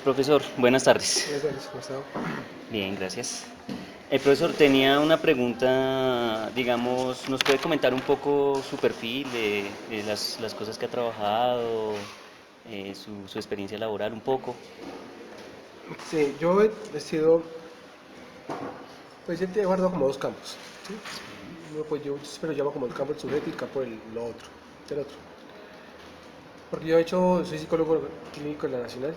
Profesor, buenas tardes. Buenas tardes, ¿cómo está? Bien, gracias. Profesor, tenía una pregunta, digamos, ¿nos puede comentar un poco su perfil de las cosas que ha trabajado, su experiencia laboral un poco? Sí, yo he sido, pues he guardado como dos campos, ¿sí? Uno, pues yo siempre lo llamo como el campo del sujeto y el campo del lo otro, del otro. Porque yo he hecho, soy psicólogo clínico en la Nacional,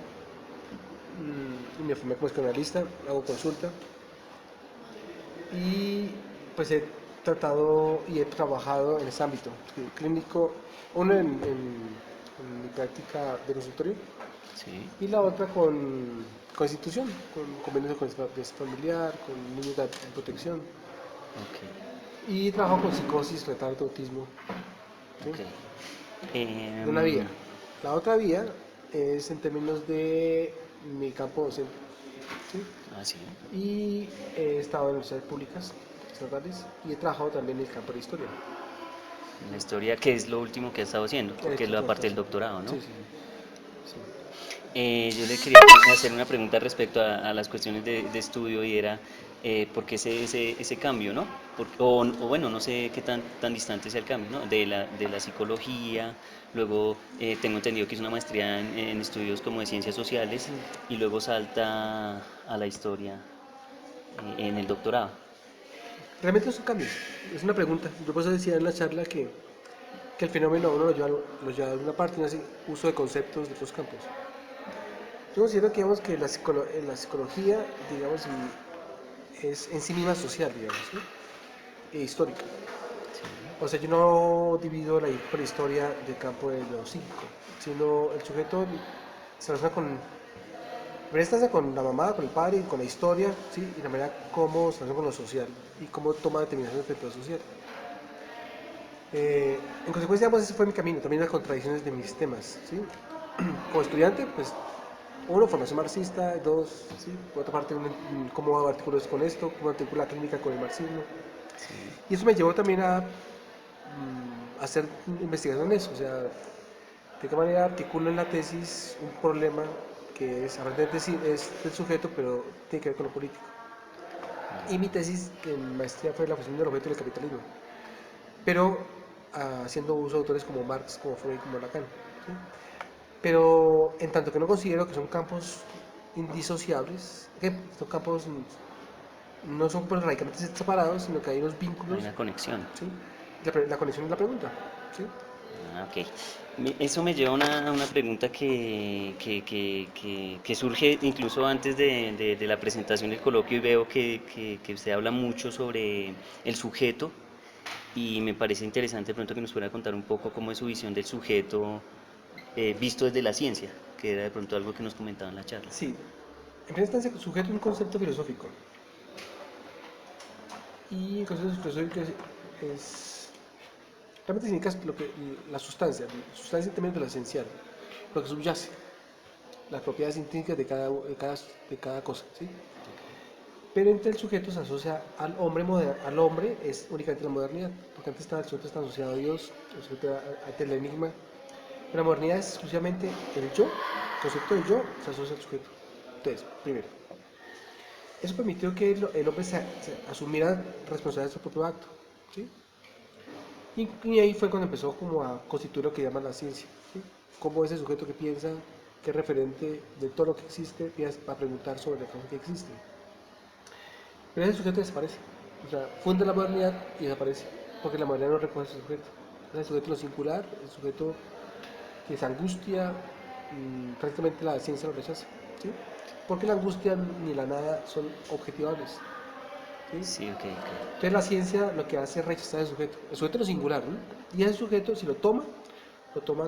y me formé como psicoanalista, hago consulta y pues he tratado y he trabajado en ese ámbito clínico, uno en mi práctica de consultorio Sí, y la otra con institución, con convenios con bienestar familiar, con niños en protección. ok, Y trabajo con psicosis, retardo, autismo, ¿sí? ok. De una vía. Em, La otra vía es en términos de mi campo docente, ¿sí? sí, Y he estado en universidades públicas, estatales, y he trabajado también en el campo de historia. la historia, ¿qué es lo último que ha estado haciendo? He Porque es hecho la parte del doctorado. doctorado, ¿no? Sí, sí, sí. Sí. Yo le quería hacer una pregunta respecto a las cuestiones de estudio y era por qué ese cambio, ¿no? O bueno, no sé qué tan distante sea el cambio, ¿no? De la psicología, luego tengo entendido que es una maestría en estudios como de ciencias sociales Mm. y luego salta a la historia en el doctorado. Realmente no son cambios, es una pregunta. Yo por eso decía en la charla que el fenómeno a uno lo lleva de una parte y hace uso de conceptos de otros campos. Yo considero que, digamos, que la psicología, digamos, es en sí misma social, digamos, ¿sí? E histórica. Sí, O sea, yo no divido la prehistoria del campo de lo psíquico, sino el sujeto se relaciona con la mamá, con el padre, y con la historia, ¿sí? Y la manera como se relaciona con lo social y cómo toma determinaciones dentro de lo social. En consecuencia, digamos, ese fue mi camino, también las contradicciones de mis temas, ¿sí? Como estudiante, pues, uno, formación marxista, dos, ¿sí? Por otra parte, cómo hago artículos con esto, cómo articula la clínica con el marxismo. sí. Y eso me llevó también a hacer investigación en eso, o sea, de qué manera articulo en la tesis un problema que es, aparentemente sí, es del sujeto, pero tiene que ver con lo político. Y mi tesis en maestría fue la función del objeto del capitalismo, pero haciendo uso de autores como Marx, como Freud, como Lacan. ¿Sí? Pero en tanto que no considero que son campos indisociables, que son campos no son pues radicalmente separados, sino que hay unos Hay vínculos, una conexión. ¿sí? La conexión es la pregunta, ¿sí? Ok. Eso me lleva a una pregunta que surge incluso antes de la presentación del coloquio y veo que usted habla mucho sobre el sujeto y me parece interesante de pronto que nos pueda contar un poco cómo es su visión del sujeto visto desde la ciencia, que era de pronto algo que nos comentaba en la charla. Sí, en primera instancia, sujeto es un concepto filosófico. Y el concepto filosófico realmente significa la sustancia en términos de lo esencial, lo que subyace, las propiedades intrínsecas de cada cosa, ¿sí? Pero entre el sujeto se asocia al hombre, al hombre es únicamente la modernidad, porque antes el sujeto está asociado a Dios, el sujeto ante el enigma. Pero la modernidad es exclusivamente el yo, el concepto del yo se asocia al sujeto. Entonces, primero, eso permitió que el hombre se asumiera responsabilidad de su propio acto, ¿sí? Y ahí fue cuando empezó como a constituir lo que llaman la ciencia, ¿sí? Como ese sujeto que piensa, que es referente de todo lo que existe, empieza a preguntar sobre las cosas que existen. Pero ese sujeto desaparece. O sea, funda la modernidad y desaparece. Porque la modernidad no recoge ese sujeto. Es el sujeto lo singular, el sujeto que se angustia, prácticamente la ciencia lo rechaza. ¿Sí? Porque la angustia ni la nada son objetivables. ¿Sí? Sí, ok, ok. Entonces la ciencia lo que hace es rechazar el sujeto. El sujeto es lo singular, ¿no? Y ese sujeto, si lo toma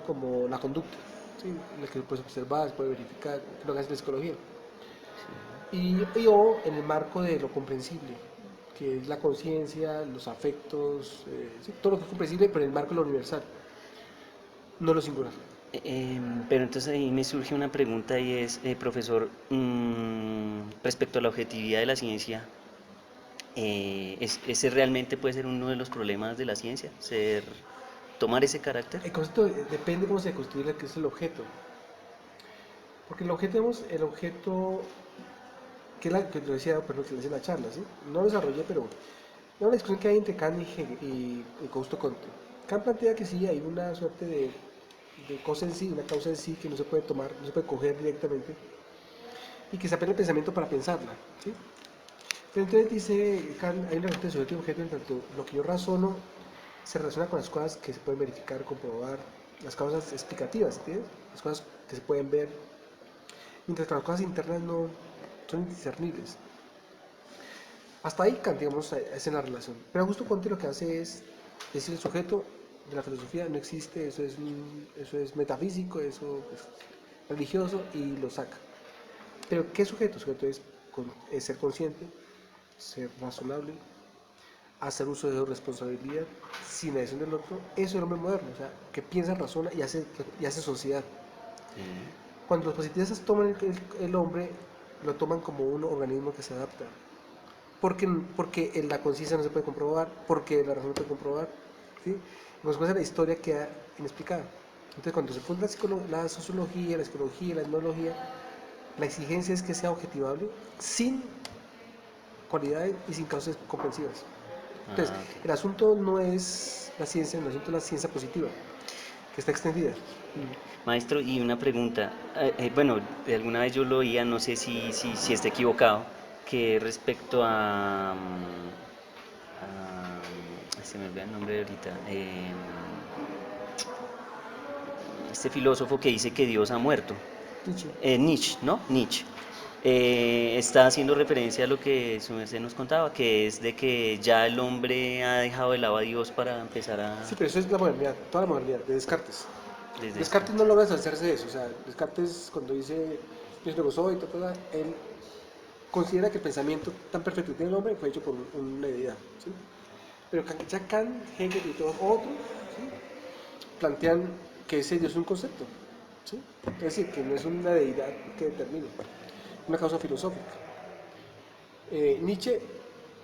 como la conducta. ¿Sí? La que se puede observar, se puede verificar, lo que hace la psicología. O en el marco de lo comprensible, que es la conciencia, los afectos, sí, todo lo que es comprensible, pero en el marco de lo universal, no lo singular. Pero entonces ahí me surge una pregunta y es, profesor, respecto a la objetividad de la ciencia, ¿ese realmente puede ser uno de los problemas de la ciencia? ¿Tomar ese carácter? El concepto depende cómo se construye que es el objeto. Porque el objeto que lo decía, perdón, que le decía en la charla, ¿sí? No lo desarrollé, pero es una discusión que hay entre Kant y Augusto Comte. Kant plantea que sí, hay una suerte de cosa en sí, una causa en sí que no se puede tomar, no se puede coger directamente y que se apela al pensamiento para pensarla, ¿sí? Pero entonces dice Kant, hay una relación de sujeto y objeto en tanto lo que yo razono se relaciona con las cosas que se pueden verificar, comprobar, las causas explicativas, ¿entiendes? Las cosas que se pueden ver, mientras que las cosas internas no son indiscernibles. Hasta ahí Kant, digamos, es en la relación. Pero Augusto Conte lo que hace es decir el sujeto de la filosofía no existe, eso es metafísico, eso es religioso y lo saca. Pero ¿qué sujeto? Sujeto es ser consciente, ser razonable, hacer uso de su responsabilidad sin la decisión del otro. Eso es el hombre moderno, o sea, que piensa, razona y hace sociedad. Sí. Cuando los positivistas toman el hombre, lo toman como un organismo que se adapta. Porque la conciencia no se puede comprobar, porque la razón no se puede comprobar. ¿Sí? En consecuencia, la historia queda inexplicada. Entonces, cuando se funda la sociología, la psicología, la etnología, la exigencia es que sea objetivable, sin cualidades y sin causas comprensivas. Entonces, Ah, ok. el asunto no es la ciencia, el asunto es la ciencia positiva, que está extendida. Maestro, y una pregunta. Bueno, de alguna vez yo lo oía, no sé si está equivocado, que respecto a, se me olvida el nombre ahorita, este filósofo que dice que Dios ha muerto, Nietzsche. Nietzsche, ¿no? Nietzsche. Está haciendo referencia a lo que su merced nos contaba, que es de que ya el hombre ha dejado de lado a Dios para empezar Sí, a... pero eso es la modernidad, toda la modernidad, de Descartes. desde Descartes no Descartes. logra deshacerse de eso, o sea, Descartes cuando dice yo luego soy, él considera que el pensamiento tan perfecto que tiene el hombre fue hecho por una deidad, ¿sí? Pero ya Kant, Hegel y todos otros, ¿sí? Plantean que ese Dios es un concepto, ¿sí? Es decir, que no es una deidad que determine, una causa filosófica. Nietzsche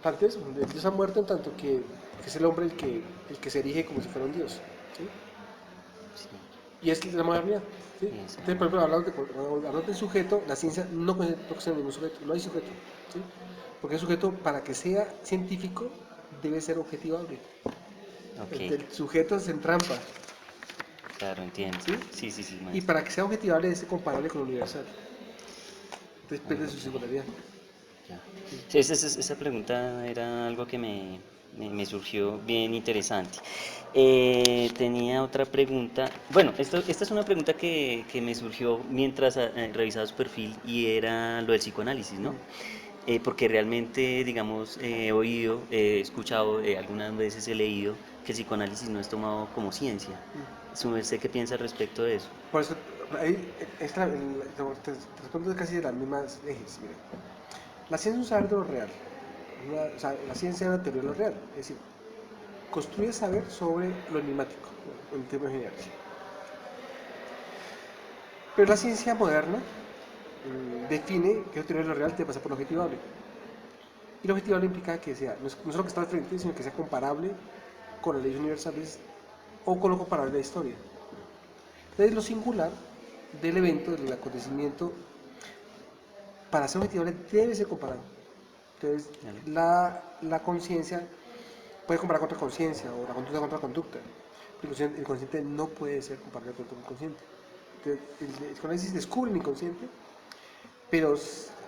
plantea eso, el Dios ha muerto en tanto que es el hombre el que se erige como si fuera un Dios, ¿sí? Sí, Y es la modernidad, ¿sí? sí, esa Entonces, por ejemplo, hablando del sujeto, la ciencia no cuestiona ningún sujeto, no hay sujeto, ¿sí? Porque el sujeto, para que sea científico, debe ser objetivable. ok, El sujeto se entrampa, claro, entiendo. ¿sí? Sí, sí, sí, Y maestro. para que sea objetivable, debe ser comparable con lo universal. Entonces pierde su Ok, singularidad. ya. Sí, esa pregunta era algo que me surgió bien interesante. Tenía otra pregunta. Bueno, esta es una pregunta que me surgió mientras revisaba su perfil y era lo del psicoanálisis, ¿no? Porque realmente, digamos, he oído, he escuchado, algunas veces he leído que el psicoanálisis no es tomado como ciencia. ¿Su merced qué piensa al respecto de eso? Por eso, ahí te respondo casi de las mismas ejes. Mira. La ciencia es un saber de lo real. O sea, la ciencia es una teoría de lo real. Es decir, construye saber sobre lo enigmático, en términos generales. Pero la ciencia moderna define que la teoría de lo real debe pasar por lo objetivable. Y lo objetivable implica que sea, no solo que está al frente, sino que sea comparable con las leyes universales o con lo comparable de la historia. Entonces, lo singular del evento, del acontecimiento, para ser objetivable debe ser comparado. Entonces, ¿Vale? la conciencia puede comparar con otra conciencia o la conducta con otra conducta. El consciente no puede ser comparable con el inconsciente. Entonces, el psicoanálisis descubre el inconsciente, pero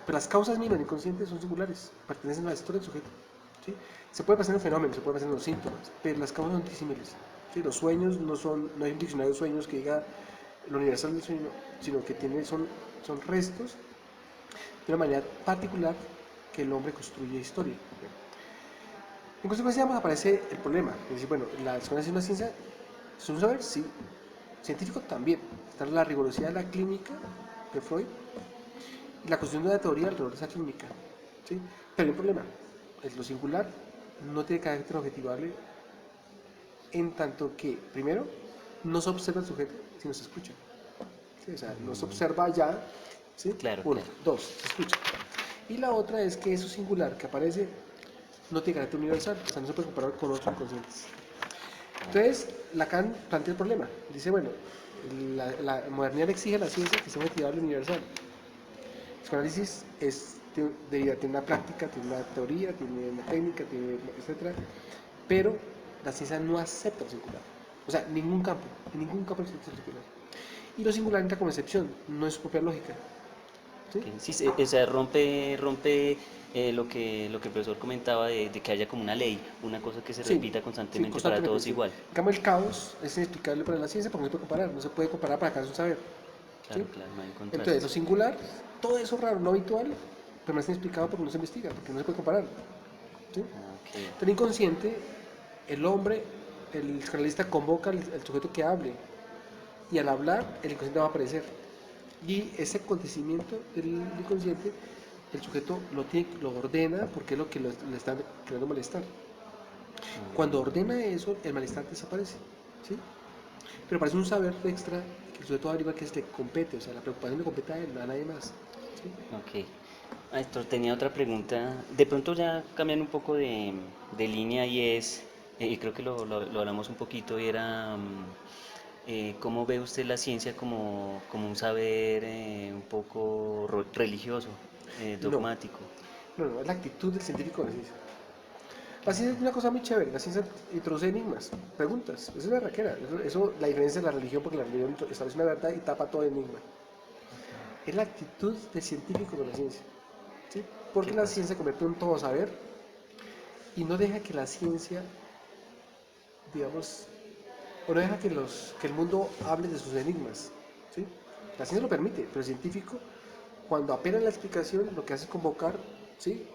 las causas mismas del inconsciente son singulares, pertenecen a la historia del sujeto. ¿Sí? Se puede pasar en fenómenos, se puede pasar en los síntomas, pero las causas son disímiles. ¿Sí? Los sueños no hay un diccionario de sueños que diga lo universal del sueño, sino que son restos de una manera particular que el hombre construye historia. En consecuencia, aparece el problema. Es decir, bueno, la psicoanálisis es una ciencia, es un saber, sí, científico también. Está la rigurosidad de la clínica de Freud y la cuestión de la teoría alrededor de esa clínica. ¿Sí? Pero hay un problema. Es lo singular no tiene carácter objetivable en tanto que, primero, no se observa el sujeto, sino se escucha. ¿Sí? O sea, no se observa ya, ¿sí? Claro, Uno, claro. dos, se escucha. Y la otra es que eso singular que aparece no tiene carácter universal, o sea, no se puede comparar con otros inconscientes. Ah, Entonces, Lacan plantea el problema. Dice, bueno, la modernidad exige a la ciencia que sea objetivable y universal. El psicoanálisis debería tener una práctica, tiene una teoría, tiene una técnica, tiene, etcétera, pero la ciencia no acepta lo singular. O sea, en ningún campo existe lo singular. Y lo singular entra como excepción, no es su propia lógica. ¿Sí? Que sí, o sea, rompe lo que el profesor comentaba de que haya como una ley, una cosa que se Sí, repita sí, constantemente para constantemente, todos sí. igual. En cambio, el caos es inexplicable para la ciencia porque no se puede comparar, no se puede comparar para alcanzar un saber. ¿Sí? Claro, claro, no hay Entonces, lo contraste. singular, todo eso raro, no habitual, permanece inexplicado porque no se investiga, porque no se puede comparar. ¿Sí? Ah, ok, Entonces, inconsciente, el hombre, el psicoanalista convoca al sujeto que hable, y al hablar, el inconsciente va a aparecer. Y ese acontecimiento del inconsciente, el sujeto lo ordena porque es lo que le está creando malestar. Cuando ordena eso, el malestar desaparece. ¿Sí? Pero parece un saber extra que el sujeto averigua que le compete, o sea, la preocupación le compete a él, a nadie más. ¿Sí? ok. Maestro, tenía otra pregunta. De pronto ya cambiando un poco de línea y es, y creo que lo hablamos un poquito, y era cómo ve usted la ciencia como un saber un poco religioso, No, dogmático. no, es la actitud del científico de la ciencia. La ciencia es una cosa muy chévere, la ciencia introduce enigmas, preguntas, eso es una raquera, la diferencia de la religión, porque la religión establece una verdad y tapa todo enigma. Es la actitud del científico con la ciencia, ¿sí? ¿Qué Porque la pasa? ciencia se convierte en un todo saber y no deja que la ciencia, digamos, o no deja que el mundo hable de sus enigmas, ¿sí? La ciencia lo permite, pero el científico, cuando apela a la explicación, lo que hace es convocar, ¿sí?,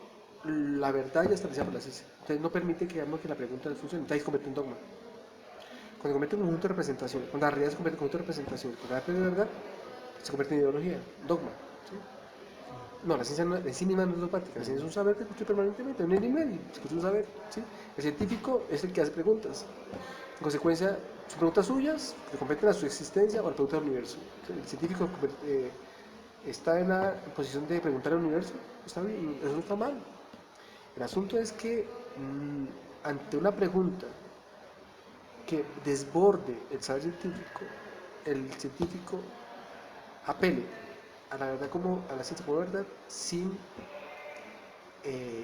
la verdad ya establecida por la ciencia. Entonces no permite que, digamos, que la pregunta no funcione, entonces se convierte en dogma. Cuando se convierte en un conjunto de representación, cuando la realidad se convierte en un conjunto de representación, cuando la verdad se convierte en ideología, dogma. ¿Sí? No, la ciencia en sí misma no es dogmática, la ciencia es un saber que se construye permanentemente, un enigma y se construye un saber. ¿Sí? El científico es el que hace preguntas. En consecuencia, son preguntas suyas que competen a su existencia o a la pregunta del universo. El científico está en la posición de preguntar al universo, está bien, eso no está mal. El asunto es que ante una pregunta que desborde el saber científico, el científico apele a la verdad como a la ciencia como verdad sin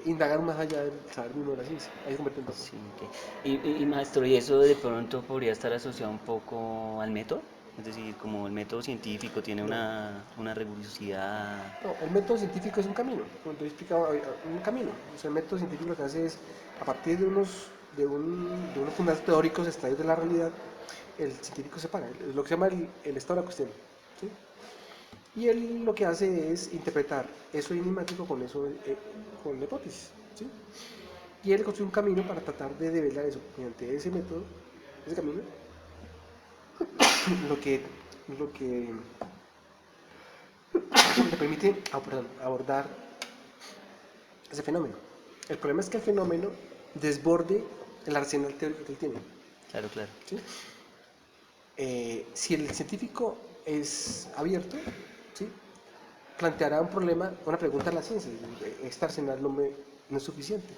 indagar más allá del saber mismo de la ciencia. Ahí se convierte en dogma. Sí, ok. Y maestro, ¿y eso de pronto podría estar asociado un poco al método? Es decir, como el método científico tiene No, una rigurosidad. no, el método científico es un camino, como te he explicado, un camino. O sea, el método científico lo que hace es, a partir de unos fundamentos teóricos extraídos de la realidad, el científico separa, lo que se llama el estado de la cuestión. ¿Sí? Y él lo que hace es interpretar eso enigmático con eso, con la hipótesis. ¿Sí? Y él construye un camino para tratar de develar eso. Mediante ese método, ese camino, lo que, lo que le permite abordar ese fenómeno. El problema es que el fenómeno desborde el arsenal teórico que él tiene. Claro, claro. ¿Sí? Si el científico es abierto, ¿sí?, planteará un problema, una pregunta a la ciencia. Este arsenal no es suficiente.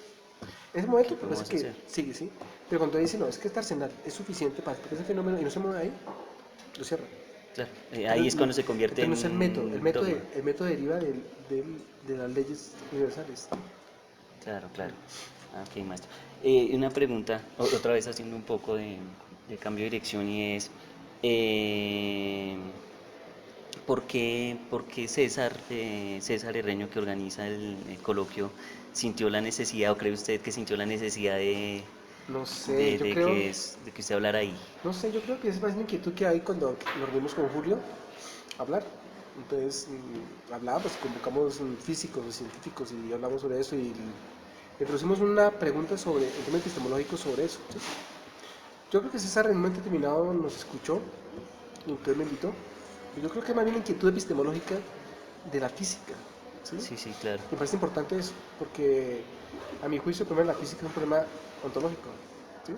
En ese ¿Qué momento parece podemos que hacer? sigue, ¿sí? Pero cuando dice, no, es que este arsenal es suficiente para explicar ese fenómeno y no se mueve ahí, lo cierra. Claro, Entonces ahí es cuando se convierte entonces no es el método, en dogma. el método deriva de las leyes universales. Claro, claro. Ah, ok, maestro. Una pregunta, otra vez haciendo un poco de cambio de dirección y es, eh, por qué César, César Herreño, que organiza el coloquio, sintió la necesidad, o cree usted que sintió la necesidad No sé, de que usted hablara ahí? no sé, yo creo que es más una inquietud que hay cuando nos reunimos con Julio a hablar. Entonces, hablamos, convocamos físicos, científicos y hablamos sobre eso y introducimos una pregunta sobre el tema epistemológico sobre eso. ¿Sí? Yo creo que César en un momento determinado nos escuchó y entonces me invitó. Y yo creo que más bien la inquietud epistemológica de la física. ¿Sí? Sí, sí, claro. Me parece importante eso, porque a mi juicio el problema de la física es un problema ontológico. ¿Sí?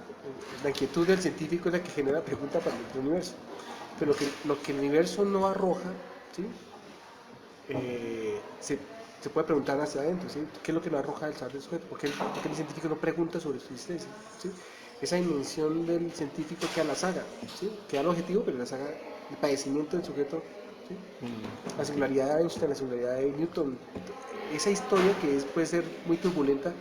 La inquietud del científico es la que genera preguntas para el universo. Pero lo que el universo no arroja, ¿sí?, se puede preguntar hacia adentro, ¿sí? ¿Qué es lo que no arroja el saber del sujeto? ¿Por qué el científico no pregunta sobre su existencia? ¿Sí? esa dimensión del científico que a la saga, ¿sí? Que al objetivo, pero la saga, el padecimiento del sujeto, ¿sí? Mm, La ok. singularidad de Einstein, la singularidad de Newton, esa historia que puede ser muy turbulenta,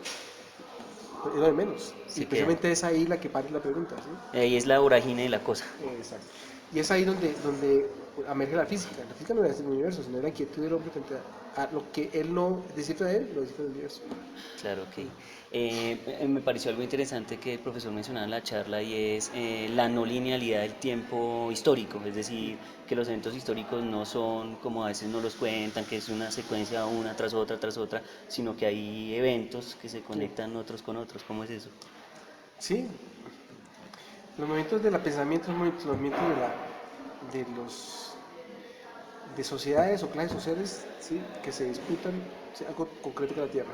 es lo de menos. Y Se queda. precisamente es ahí la que parte la pregunta, ¿sí? Ahí es la vorágine de la cosa. Exacto. Y es ahí donde emerge la física. La física no es el universo, sino la inquietud del hombre frente a lo que él no descifra de él, lo descifra del universo. Claro, ok. Me pareció algo interesante que el profesor mencionaba en la charla y es la no linealidad del tiempo histórico, es decir, que los eventos históricos no son como a veces nos los cuentan, que es una secuencia una tras otra, sino que hay eventos que se Sí. conectan otros con otros. ¿Cómo es eso? Sí, los movimientos del pensamiento son los movimientos de los de sociedades o clases sociales, ¿sí? Que se disputan, ¿sí? Algo concreto que la Tierra.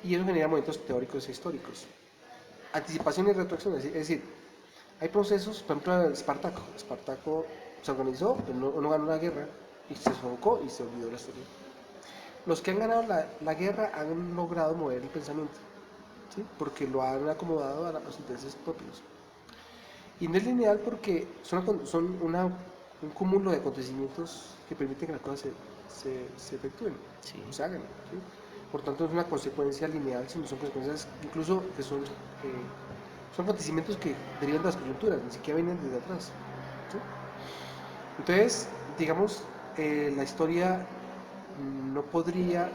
Y eso genera movimientos teóricos e históricos. Anticipación y retroacción, es decir, hay procesos, por ejemplo, Espartaco. Espartaco se organizó, no ganó la guerra y se sofocó y se olvidó la historia. Los que han ganado la guerra han logrado mover el pensamiento, ¿sí? Porque lo han acomodado a los intereses propios. Y no es lineal porque son un cúmulo de acontecimientos que permiten que las cosas se efectúen Sí. o se hagan, ¿sí? Por tanto, no es una consecuencia lineal, sino son consecuencias incluso que son acontecimientos que derivan de las coyunturas, ni siquiera vienen desde atrás, ¿sí? Entonces, digamos, la historia no podría,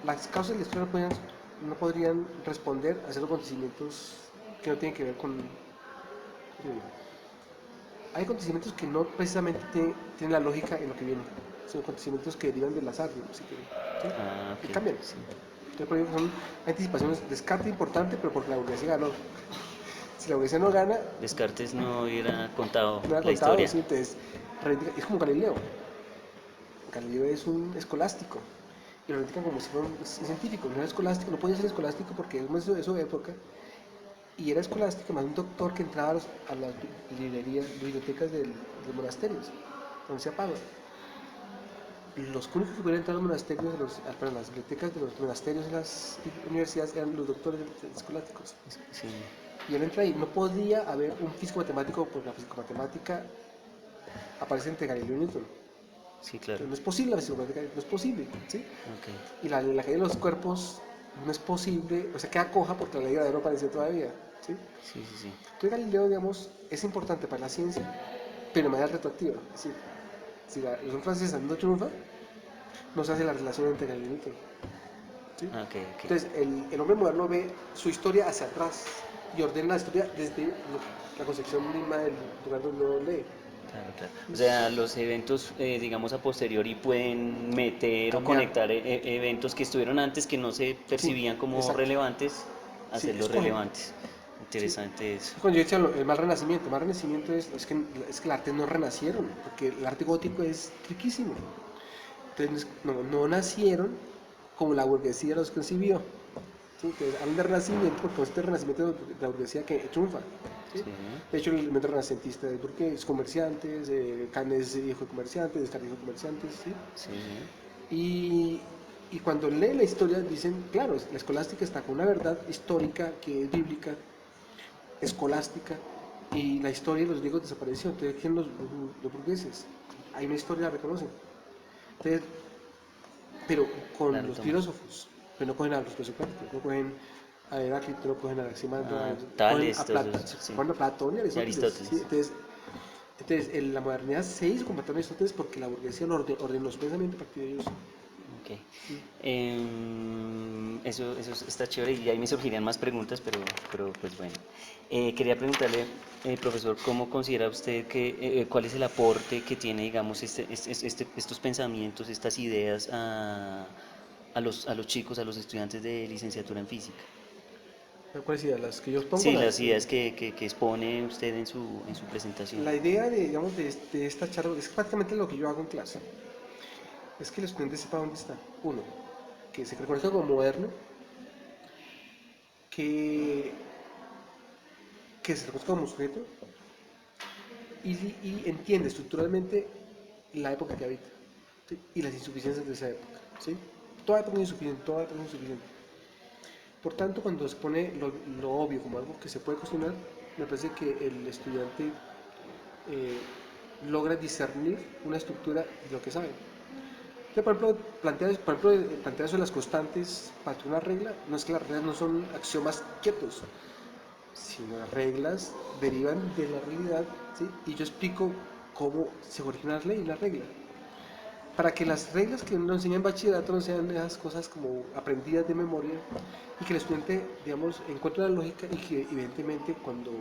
las causas de la historia no podrían responder a esos acontecimientos que no tienen que ver con, hay acontecimientos que no precisamente tienen la lógica en lo que viene, son acontecimientos que derivan del azar, digamos, si quieren, ¿sí? Ah, Que ok, cambian. sí. Entonces, por ejemplo, son anticipaciones, descarte importante, pero porque la burguesía ganó. Si la burguesía no gana, Descartes no hubiera contado no ha la contado, historia. ¿sí? Entonces, es como Galileo. Galileo es un escolástico y lo critican como si fuera un científico, no era escolástico, no podía ser escolástico porque es su época y era escolástico, más un doctor que entraba a las librerías, bibliotecas de los monasterios, donde se apaga. Los únicos que podían entrar a los monasterios, perdón, las bibliotecas de los monasterios y las universidades eran los doctores escolásticos. Sí, Y él entra ahí, no podía haber un físico matemático porque la física matemática aparece entre Galileo y Newton. sí, claro. Entonces, no es posible la física matemática, no es posible, ¿sí? Ok. Y la caída de los cuerpos no es posible, o sea, queda coja porque la ley de gravedad no aparece todavía, ¿sí? Sí, sí, sí. Entonces Galileo, digamos, es importante para la ciencia, pero de manera retroactiva. Es decir, si la Revolución Francesa no triunfa, no se hace la relación entre Galileo y Newton, ¿sí? Ah, ok, ok. Entonces, el hombre moderno ve su historia hacia atrás y ordena la historia desde la concepción misma del lugar donde lo lee. Claro, claro. O sea, los eventos, digamos, a posteriori pueden meter o Cambiar. conectar eventos que estuvieron antes que no se Sí, percibían como exacto. relevantes, Sí, hacerlos escogen. relevantes. Sí. Interesante eso. Cuando yo decía el mal renacimiento es que el arte no renacieron, porque el arte gótico es riquísimo. Entonces no nacieron como la burguesía los concibió. ¿Sí? Entonces hablan de renacimiento porque es el renacimiento de la burguesía que triunfa. ¿Sí? Sí, De hecho, el elemento renacentista es burgués, comerciantes, Kant es hijo de comerciantes, Descartes hijo de comerciantes. ¿Sí? sí, sí. Y, y cuando leen la historia dicen, claro, la escolástica está con una verdad histórica que es bíblica, escolástica, y la historia de los griegos desapareció. Entonces, ¿quién los burgueses? Hay una historia, la reconocen. Entonces, pero La con los retoman. filósofos, pero no cogen a los presocráticos, no cogen a Heráclito, no cogen a Anaximandro, Ah, cogen Tales, a, todos esos, sí. cogen a Platón y Y Aristóteles. ¿Sí? Aristóteles. Entonces, la modernidad se hizo con Platón y Aristóteles porque la burguesía ordenó su pensamiento a partir de ellos. Ok. Eso está chévere y ahí me surgirían más preguntas, pero pues bueno. Quería preguntarle, profesor, ¿cómo considera usted cuál es el aporte que tiene, digamos, estos pensamientos, estas ideas a los chicos, a los estudiantes de licenciatura en física? ¿Cuáles ideas? Las que yo pongo, Sí, las ideas que expone usted en su presentación. la idea de, digamos, de esta charla es prácticamente lo que yo hago en clase. Es que el estudiante sepa dónde está. Uno, que se reconozca como moderno, que, que se reconozca como sujeto y entiende estructuralmente la época que habita, ¿sí? Y las insuficiencias de esa época. ¿Sí? Toda época es insuficiente, toda época es insuficiente. Por tanto, cuando se pone lo obvio como algo que se puede cuestionar, me parece que el estudiante eh, logra discernir una estructura de lo que sabe. Entonces, plantea eso de las constantes para una regla, no es que las reglas no son axiomas quietos, sino las reglas derivan de la realidad, ¿sí? Y yo explico cómo se origina la ley y la regla. Para que las reglas que uno enseña en bachillerato no sean esas cosas como aprendidas de memoria y que el estudiante, digamos, encuentre una lógica y que evidentemente cuando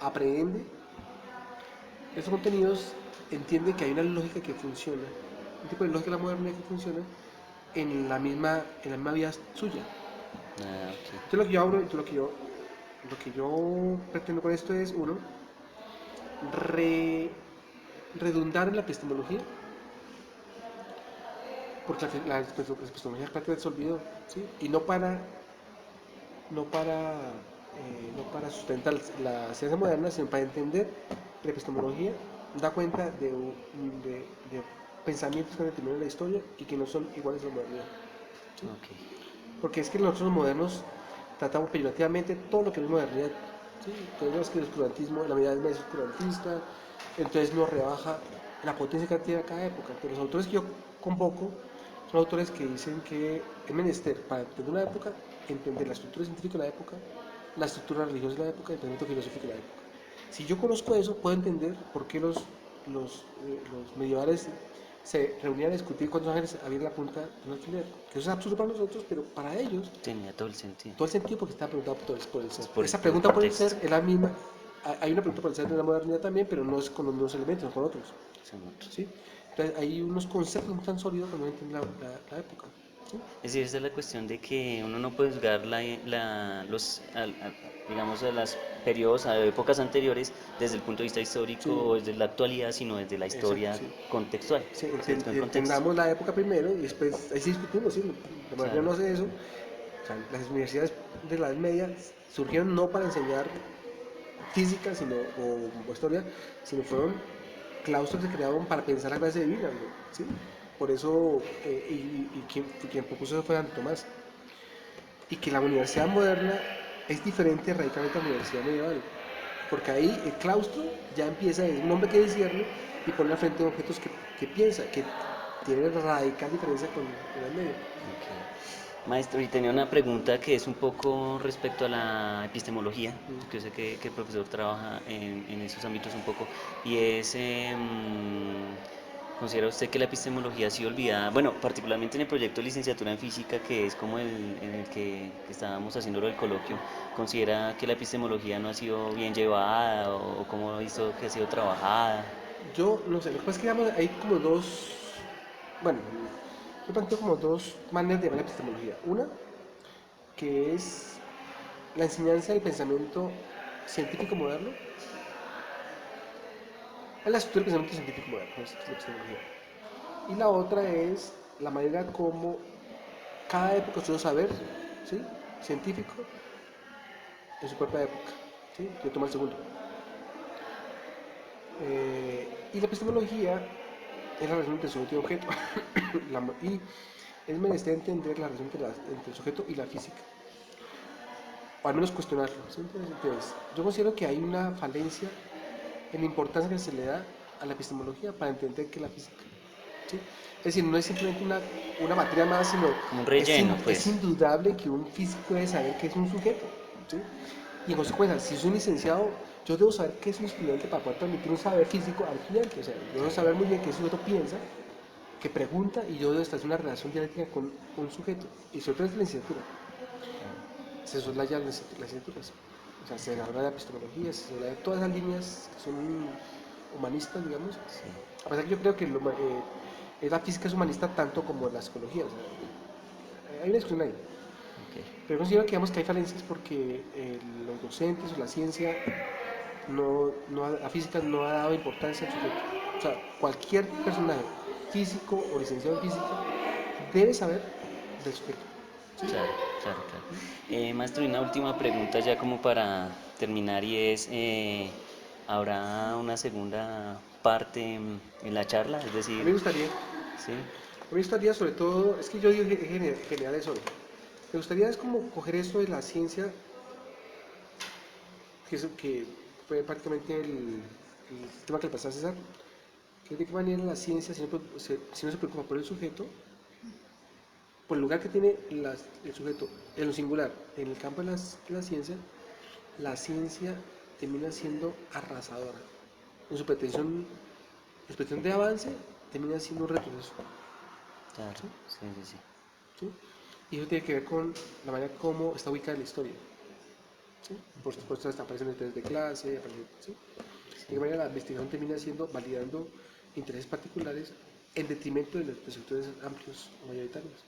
aprende estos contenidos entiende que hay una lógica que funciona, un tipo de lógica de la modernidad que funciona en la misma vida suya. Ah, ok. Entonces lo que yo pretendo con esto es, uno, re- redundar en la epistemología, porque la epistemología prácticamente se olvidó, ¿sí? Y no para sustentar la ciencia moderna, sino para entender que la epistemología da cuenta de pensamientos que han determinado la historia y que no son iguales a la modernidad. ¿Sí? Ok. Porque es que nosotros los modernos tratamos peyorativamente todo lo que no es modernidad. ¿Sí? Entonces, que el oscurantismo, la medida es oscurantista, entonces nos rebaja la potencia creativa de cada época. Pero los autores que yo convoco son autores que dicen que es menester para entender una época, entender la estructura científica de la época, la estructura religiosa de la época y el pensamiento filosófico de la época. Si yo conozco eso, puedo entender por qué los medievales se reunían a discutir cuántos ángeles había en la punta de un alfiler. Que eso es absurdo para nosotros, pero para ellos Tenía todo el sentido. todo el sentido porque estaba preguntado por el ser. Es Esa por el pregunta por el ser contexto. es la misma. Hay una pregunta por el ser de la modernidad también, pero no es con los mismos elementos, no con otros. Son otros. ¿Sí? Entonces hay unos conceptos no tan sólidos que no entienden la época. ¿Sí? Es decir, esa es la cuestión de que uno no puede juzgar digamos, a los periodos, a épocas anteriores desde el punto de vista histórico Sí, o desde la actualidad, sino desde la exacto, historia sí. contextual, Sí, se con el contexto. entendamos la época primero y después, ahí sí discutimos, sí, la modernidad Claro, no hace eso. O sea, las universidades de la Edad Media surgieron no para enseñar física o historia, sino fueron claustros que se crearon para pensar la clase de vida, ¿no? ¿Sí? Por eso, quien propuso eso fue Santo Tomás. Y que la universidad moderna es diferente radicalmente a la universidad medieval, porque ahí el claustro ya empieza, es un hombre que discierne y pone al frente objetos que piensa, que tiene radical diferencia con el medio. ok. Maestro, y tenía una pregunta que es un poco respecto a la epistemología, porque yo sé que el profesor trabaja en esos ámbitos un poco, y es, ¿considera usted que la epistemología ha sido olvidada? Bueno, particularmente en el proyecto de licenciatura en física, que es como en el que estábamos haciendo el coloquio, ¿considera que la epistemología no ha sido bien llevada o cómo ha visto que ha sido trabajada? Yo no sé, lo que pasa es que digamos, hay como dos, bueno, yo planteo como dos maneras de ver la epistemología. Una, que es la enseñanza del pensamiento científico moderno, es la estructura del pensamiento científico moderno, es la epistemología. Y la otra es la manera como cada época estudió saber, ¿sí? Científico, en su propia época. ¿Sí? Yo tomo el segundo. Y la epistemología es la relación entre sujeto y objeto. Y es menester entender la relación entre el sujeto y la física. O al menos cuestionarlo. ¿Sí? Entonces, yo considero que hay una falencia en la importancia que se le da a la epistemología para entender que la física. ¿Sí? Es decir, no es simplemente una materia más, sino Como un relleno, es pues. indudable que un físico debe saber que es un sujeto. ¿Sí? Y en consecuencia, si soy un licenciado, yo debo saber qué es un estudiante para poder transmitir un saber físico al estudiante. O sea, yo debo saber muy bien qué sujeto piensa, que pregunta, y yo debo establecer una relación dialéctica con un sujeto. Y sobre todo es la licenciatura. Se soslaya las licenciaturas. O sea, se habla de epistemología, se habla de todas las líneas que son humanistas, digamos. Sí, A pesar que yo creo que la física es humanista tanto como la psicología. O sea, hay una discusión ahí. ok. Pero considero que, digamos, que hay falencias porque los docentes o la ciencia a física no ha dado importancia al sujeto. O sea, cualquier personaje físico o licenciado en física debe saber del sujeto. ¿Sí? Claro, claro, claro. Maestro, y una última pregunta ya como para terminar y es, ¿habrá una segunda parte en la charla? Es A mí me decir, gustaría, sí, sobre todo, es que yo digo generales hoy, Me gustaría es como coger esto de la ciencia, que fue prácticamente el tema que le pasó a César, que es de qué manera la ciencia, si no se preocupa por el sujeto, por el lugar que tiene el sujeto en lo singular, en el campo de la ciencia termina siendo arrasadora. En su pretensión de avance, termina siendo un retroceso. Claro, ¿Sí? sí, sí, sí. ¿Sí? Y eso tiene que ver con la manera como está ubicada en la historia. ¿Sí? Por Ok, supuesto, aparecen intereses de clase, ¿sí? De qué sí, manera la investigación termina siendo validando intereses particulares en detrimento de los sectores amplios o mayoritarios.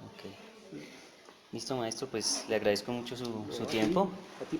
ok. Listo, maestro, pues le agradezco mucho su No, tiempo. a ti